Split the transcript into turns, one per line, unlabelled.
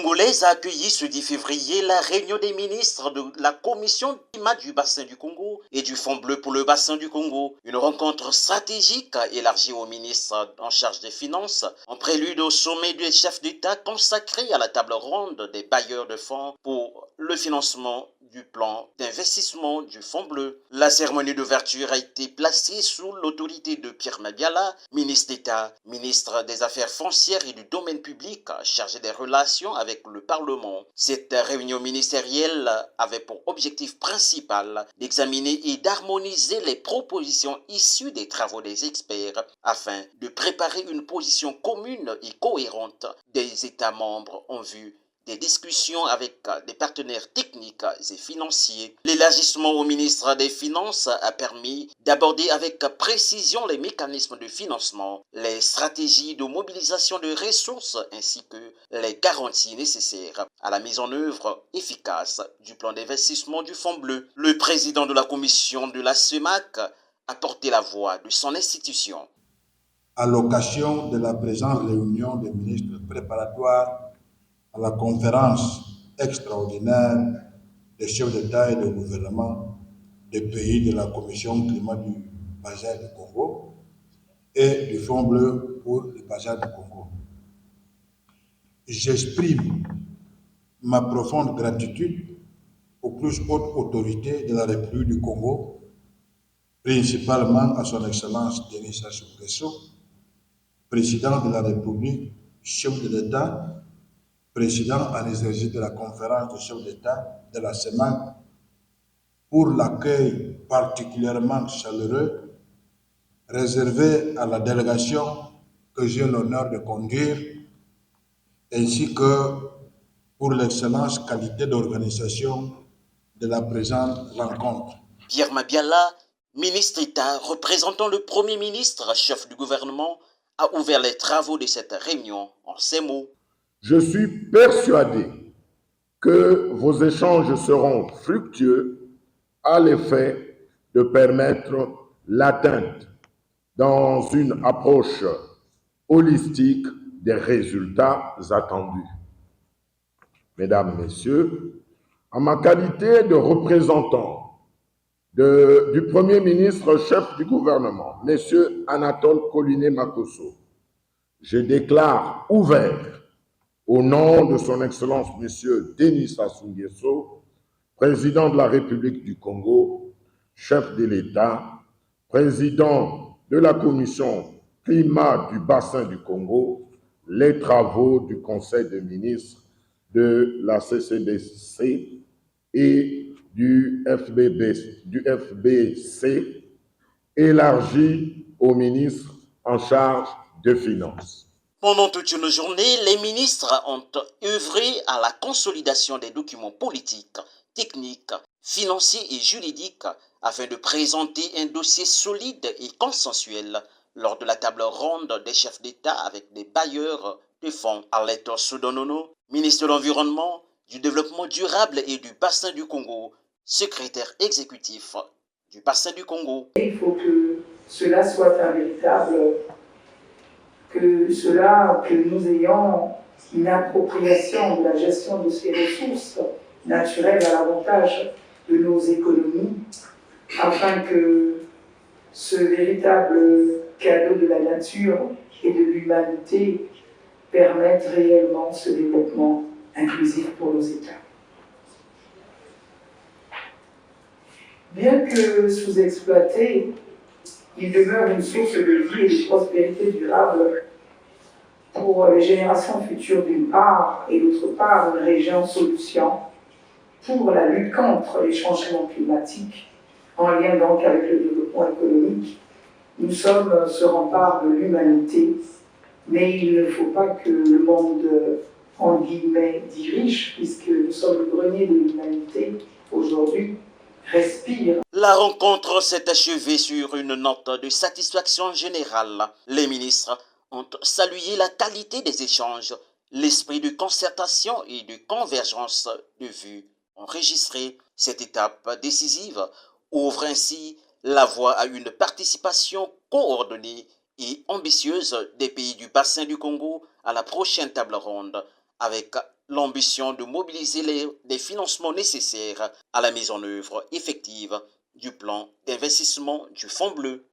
congolaise a accueilli ce 10 février la réunion des ministres de la Commission climat du bassin du Congo et du Fonds bleu pour le bassin du Congo. Une rencontre stratégique élargie aux ministres en charge des finances, en prélude au sommet des chefs d'État consacré à la table ronde des bailleurs de fonds pour le financement du plan d'investissement du Fonds bleu. La cérémonie d'ouverture a été placée sous l'autorité de Pierre Mabiala, ministre d'État, ministre des Affaires foncières et du domaine public, chargé des relations avec le Parlement. Cette réunion ministérielle avait pour objectif principal d'examiner et d'harmoniser les propositions issues des travaux des experts afin de préparer une position commune et cohérente des États membres en vue des discussions avec des partenaires techniques et financiers. L'élargissement au ministre des Finances a permis d'aborder avec précision les mécanismes de financement, les stratégies de mobilisation de ressources ainsi que les garanties nécessaires à la mise en œuvre efficace du plan d'investissement du Fonds bleu. Le président de la commission de la CEMAC a porté la voix de son institution.
À l'occasion de la présente réunion des ministres préparatoires à la conférence extraordinaire des chefs d'État et de gouvernement des pays de la Commission climat du bassin du Congo et du Fonds bleu pour le bassin du Congo. J'exprime ma profonde gratitude aux plus hautes autorités de la République du Congo, principalement à son Excellence Denis Sassou Nguesso, président de la République, chef de l'État, président en exercice de la conférence des chefs d'État de la CEMAC, pour l'accueil particulièrement chaleureux réservé à la délégation que j'ai l'honneur de conduire, ainsi que pour l'excellente qualité d'organisation de la présente rencontre.
Pierre Mabiala, ministre d'État représentant le Premier ministre, chef du gouvernement, a ouvert les travaux de cette réunion en ces mots.
Je suis persuadé que vos échanges seront fructueux à l'effet de permettre l'atteinte dans une approche holistique des résultats attendus. Mesdames, Messieurs, en ma qualité de représentant du Premier ministre chef du gouvernement, M. Anatole Koliné-Makosso, je déclare ouvert au nom de son Excellence M. Denis Sassou Nguesso, président de la République du Congo, chef de l'État, président de la Commission climat du bassin du Congo, les travaux du Conseil des ministres de la CCDC et du FBC élargis aux ministres en charge des finances.
Pendant toute une journée, les ministres ont œuvré à la consolidation des documents politiques, techniques, financiers et juridiques afin de présenter un dossier solide et consensuel lors de la table ronde des chefs d'État avec des bailleurs de fonds. Arlette Soudonono, ministre de l'Environnement, du Développement durable et du bassin du Congo, secrétaire exécutif du bassin du Congo.
Il faut que cela soit un véritable... que nous ayons une appropriation de la gestion de ces ressources naturelles à l'avantage de nos économies, afin que ce véritable cadeau de la nature et de l'humanité permette réellement ce développement inclusif pour nos États. Bien que sous-exploité, il demeure une source de vie et de prospérité durable pour les générations futures d'une part, et d'autre part une région solution pour la lutte contre les changements climatiques, en lien donc avec le développement économique. Nous sommes ce rempart de l'humanité, mais il ne faut pas que le monde, en guillemets, dirige, puisque nous sommes le grenier de l'humanité aujourd'hui, respire.
La rencontre s'est achevée sur une note de satisfaction générale. Les ministres ont salué la qualité des échanges, l'esprit de concertation et de convergence de vues enregistrés. Cette étape décisive ouvre ainsi la voie à une participation coordonnée et ambitieuse des pays du bassin du Congo à la prochaine table ronde avec l'ambition de mobiliser des financements nécessaires à la mise en œuvre effective du plan d'investissement du Fonds bleu.